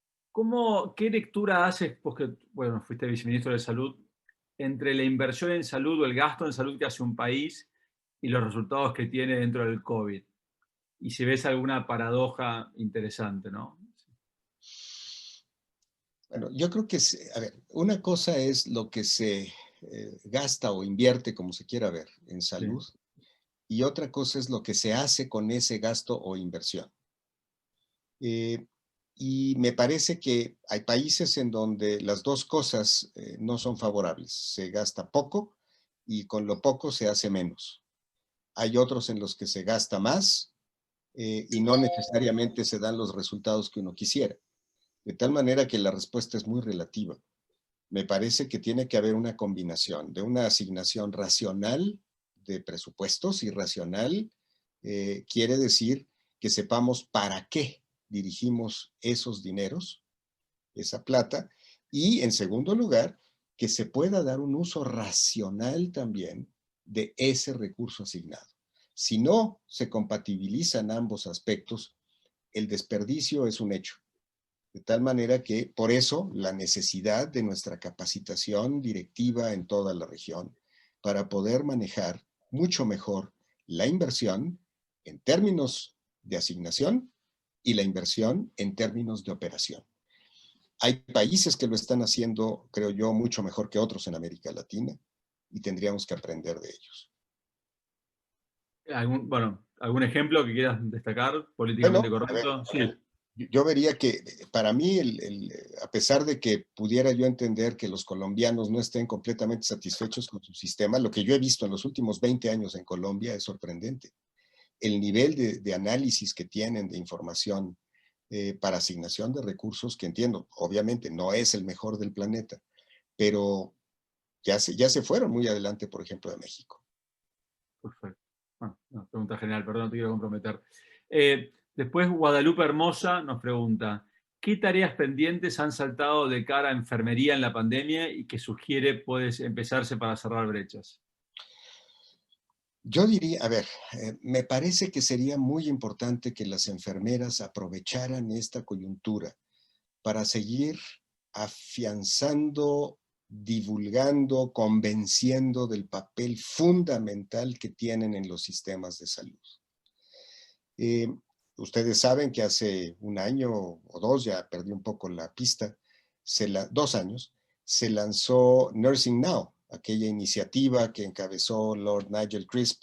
qué lectura haces, porque, bueno, fuiste viceministro de Salud, entre la inversión en salud o el gasto en salud que hace un país y los resultados que tiene dentro del COVID? Y si ves alguna paradoja interesante, ¿no? Bueno, yo creo que, a ver, una cosa es lo que se gasta o invierte, como se quiera ver, en Sí, salud, y otra cosa es lo que se hace con ese gasto o inversión. Y me parece que hay países en donde las dos cosas no son favorables. Se gasta poco y con lo poco se hace menos. Hay otros en los que se gasta más y no necesariamente se dan los resultados que uno quisiera. De tal manera que la respuesta es muy relativa. Me parece que tiene que haber una combinación de una asignación racional de presupuestos y racional quiere decir que sepamos para qué dirigimos esos dineros, esa plata, y en segundo lugar, que se pueda dar un uso racional también de ese recurso asignado. Si no se compatibilizan ambos aspectos, el desperdicio es un hecho. De tal manera que por eso la necesidad de nuestra capacitación directiva en toda la región para poder manejar mucho mejor la inversión en términos de asignación y la inversión en términos de operación. Hay países que lo están haciendo, creo yo, mucho mejor que otros en América Latina y tendríamos que aprender de ellos. ¿Algún ejemplo que quieras destacar, Bueno, políticamente a ver, correcto? Sí. yo vería que para mí, a pesar de que pudiera yo entender que los colombianos no estén completamente satisfechos con su sistema, lo que yo he visto en los últimos 20 años en Colombia es sorprendente. El nivel de análisis que tienen de información para asignación de recursos, que entiendo, obviamente no es el mejor del planeta, pero ya se fueron muy adelante, por ejemplo, de México. Perfecto. Bueno, no, pregunta general, perdón, no te quiero comprometer. Después Guadalupe Hermosa nos pregunta, ¿qué tareas pendientes han saltado de cara a enfermería en la pandemia y qué sugiere puede empezarse para cerrar brechas? Yo diría, a ver, me parece que sería muy importante que las enfermeras aprovecharan esta coyuntura para seguir afianzando, divulgando, convenciendo del papel fundamental que tienen en los sistemas de salud. Eh, Ustedes saben que hace un año o dos, ya perdí un poco la pista, 2 años, se lanzó Nursing Now, aquella iniciativa que encabezó Lord Nigel Crisp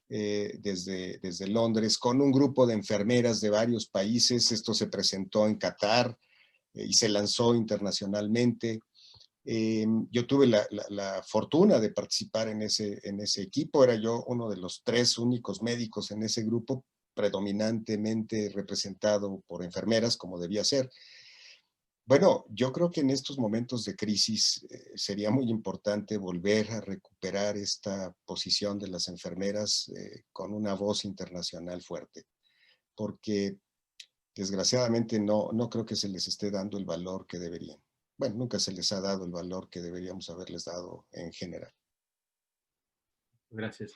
desde Londres, con un grupo de enfermeras de varios países. Esto se presentó en Qatar y se lanzó internacionalmente. Yo tuve la fortuna de participar en ese equipo. Era yo uno de los 3 únicos médicos en ese grupo, predominantemente representado por enfermeras, como debía ser. Bueno, yo creo que en estos momentos de crisis sería muy importante volver a recuperar esta posición de las enfermeras con una voz internacional fuerte, porque desgraciadamente no creo que se les esté dando el valor que deberían. Bueno, nunca se les ha dado el valor que deberíamos haberles dado en general. Gracias.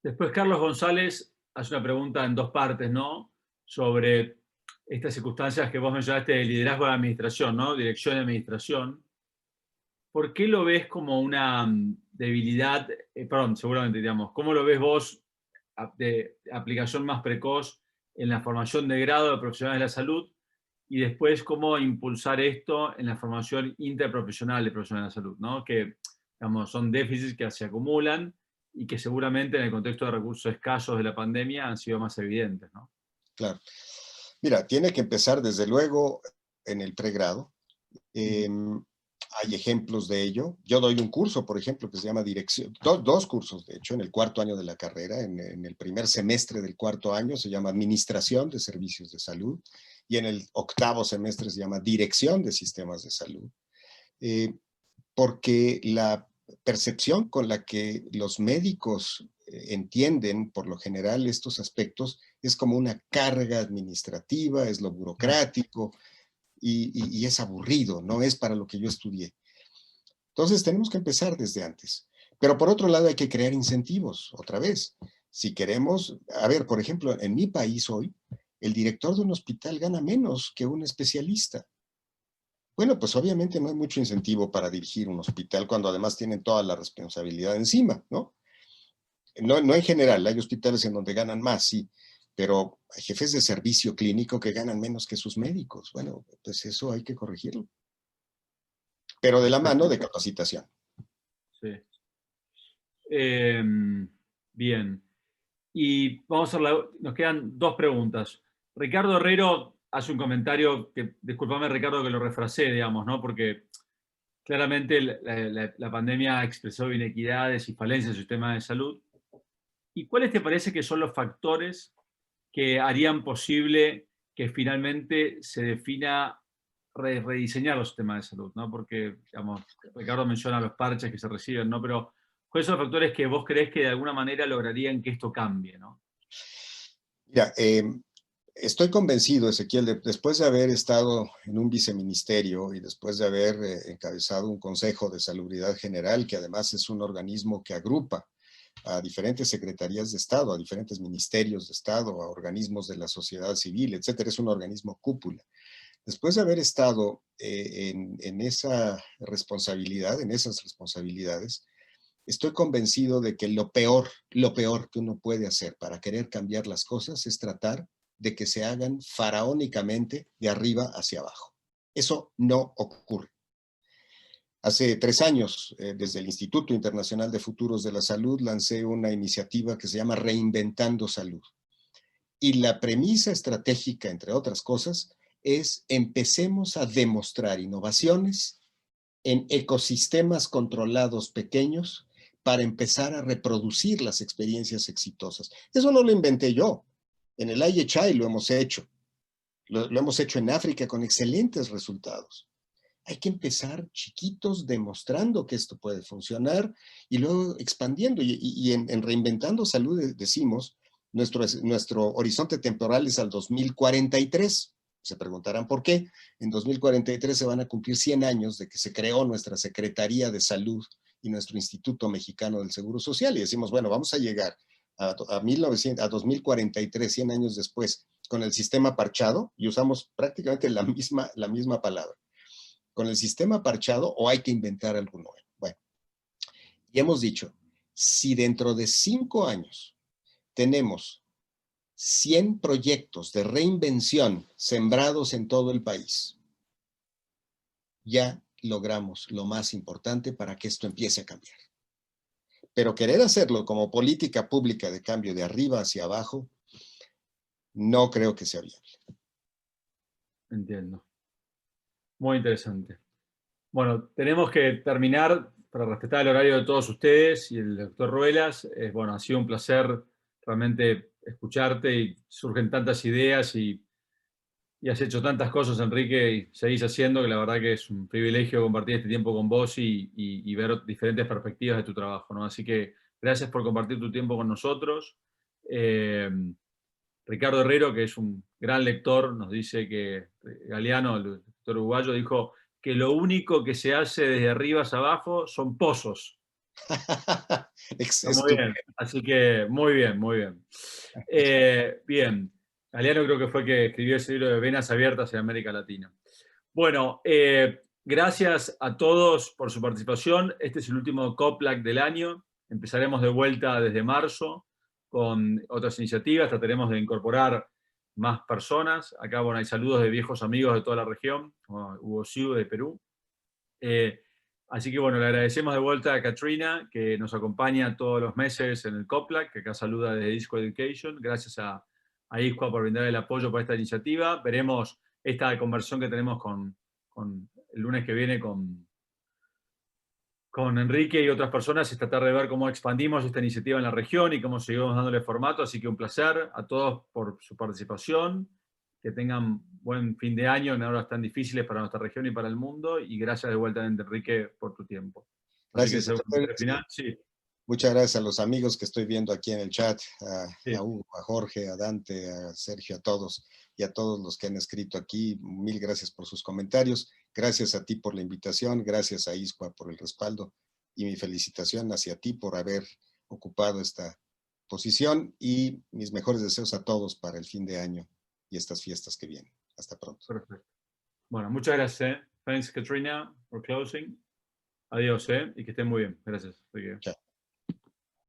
Después Carlos González hace una pregunta en dos partes, ¿no? Sobre estas circunstancias que vos mencionaste de liderazgo de administración, ¿no? Dirección de administración. ¿Por qué lo ves como una debilidad? Perdón, seguramente, digamos, ¿cómo lo ves vos de aplicación más precoz en la formación de grado de profesionales de la salud? Y después, ¿cómo impulsar esto en la formación interprofesional de profesionales de la salud? ¿No? Que, digamos, son déficits que se acumulan y que seguramente en el contexto de recursos escasos de la pandemia han sido más evidentes, ¿no? Claro. Mira, tiene que empezar desde luego en el pregrado. Hay ejemplos de ello. Yo doy un curso, por ejemplo, que se llama dirección, dos cursos, de hecho, en el cuarto año de la carrera. En el primer semestre del cuarto año se llama Administración de Servicios de Salud y en el octavo semestre se llama Dirección de Sistemas de Salud. Porque la percepción con la que los médicos entienden por lo general estos aspectos es como una carga administrativa, es lo burocrático y es aburrido, no es para lo que yo estudié. Entonces tenemos que empezar desde antes. Pero por otro lado hay que crear incentivos, otra vez. Si queremos, a ver, por ejemplo, en mi país hoy, el director de un hospital gana menos que un especialista. Bueno, pues obviamente no hay mucho incentivo para dirigir un hospital cuando además tienen toda la responsabilidad encima, ¿no? No en general, hay hospitales en donde ganan más, sí, pero hay jefes de servicio clínico que ganan menos que sus médicos. Bueno, pues eso hay que corregirlo. Pero de la mano Perfecto. de capacitación. Sí. Bien. Y vamos a hacer nos quedan dos preguntas. Ricardo Herrero hace un comentario que, discúlpame Ricardo que lo refrasé, digamos, ¿no? Porque claramente la pandemia expresó inequidades y falencias del sistema de salud. ¿Y cuáles te parece que son los factores que harían posible que finalmente se defina rediseñar los sistemas de salud, ¿no? Porque, digamos, Ricardo menciona los parches que se reciben, ¿no? Pero, ¿cuáles son los factores que vos creés que de alguna manera lograrían que esto cambie, ¿no? Mira, estoy convencido, Ezequiel, después de haber estado en un viceministerio y después de haber encabezado un Consejo de Salubridad General, que además es un organismo que agrupa a diferentes secretarías de Estado, a diferentes ministerios de Estado, a organismos de la sociedad civil, etcétera, es un organismo cúpula. Después de haber estado en esa responsabilidad, en esas responsabilidades, estoy convencido de que lo peor que uno puede hacer para querer cambiar las cosas es tratar de que se hagan faraónicamente de arriba hacia abajo. Eso no ocurre. Hace 3 años, desde el Instituto Internacional de Futuros de la Salud, lancé una iniciativa que se llama Reinventando Salud. Y la premisa estratégica, entre otras cosas, es empecemos a demostrar innovaciones en ecosistemas controlados pequeños para empezar a reproducir las experiencias exitosas. Eso no lo inventé yo. En el IHI lo hemos hecho. Lo hemos hecho en África con excelentes resultados. Hay que empezar chiquitos demostrando que esto puede funcionar y luego expandiendo. Y en Reinventando Salud decimos, nuestro horizonte temporal es al 2043. Se preguntarán por qué. En 2043 se van a cumplir 100 años de que se creó nuestra Secretaría de Salud y nuestro Instituto Mexicano del Seguro Social. Y decimos, bueno, vamos a llegar a 2043, 100 años después, con el sistema parchado, y usamos prácticamente la misma palabra, con el sistema parchado, o hay que inventar algo nuevo. Bueno, y hemos dicho, si dentro de 5 años tenemos 100 proyectos de reinvención sembrados en todo el país, ya logramos lo más importante para que esto empiece a cambiar. Pero querer hacerlo como política pública de cambio de arriba hacia abajo, no creo que sea viable. Entiendo. Muy interesante. Bueno, tenemos que terminar para respetar el horario de todos ustedes y el doctor Ruelas. Bueno, ha sido un placer realmente escucharte y surgen tantas ideas y has hecho tantas cosas, Enrique, y seguís haciendo, que la verdad que es un privilegio compartir este tiempo con vos y ver diferentes perspectivas de tu trabajo, ¿no? Así que gracias por compartir tu tiempo con nosotros. Eh, Ricardo Herrero, que es un gran lector, nos dice que Galeano, el lector uruguayo, dijo que lo único que se hace desde arriba hacia abajo son pozos. Está muy bien, así que muy bien, muy bien. Bien, Galeano creo que fue que escribió ese libro de Venas Abiertas en América Latina. Bueno, gracias a todos por su participación. Este es el último COPLAC del año. Empezaremos de vuelta desde marzo con otras iniciativas. Trataremos de incorporar más personas. Acá, bueno, hay saludos de viejos amigos de toda la región, como Hugo Siu de Perú. Así que, bueno, le agradecemos de vuelta a Katrina, que nos acompaña todos los meses en el COPLAC, que acá saluda desde Disco Education. Gracias a ISCUA por brindar el apoyo para esta iniciativa. Veremos esta conversión que tenemos con el lunes que viene con Enrique y otras personas, es tratar de ver cómo expandimos esta iniciativa en la región y cómo seguimos dándole formato. Así que un placer a todos por su participación. Que tengan buen fin de año en horas tan difíciles para nuestra región y para el mundo. Y gracias de vuelta, Enrique, por tu tiempo. Así que Gracias. ese es un comentario final. Sí, Muchas gracias a los amigos que estoy viendo aquí en el chat, sí. a Hugo, a Jorge, a Dante, a Sergio, a todos y a todos los que han escrito aquí. Mil gracias por sus comentarios. Gracias a ti por la invitación. Gracias a ISCUA por el respaldo y mi felicitación hacia ti por haber ocupado esta posición y mis mejores deseos a todos para el fin de año y estas fiestas que vienen. Hasta pronto. Perfecto. Bueno, muchas gracias. Thanks, Katrina, for closing. Adiós, y que estén muy bien. Gracias. Chao.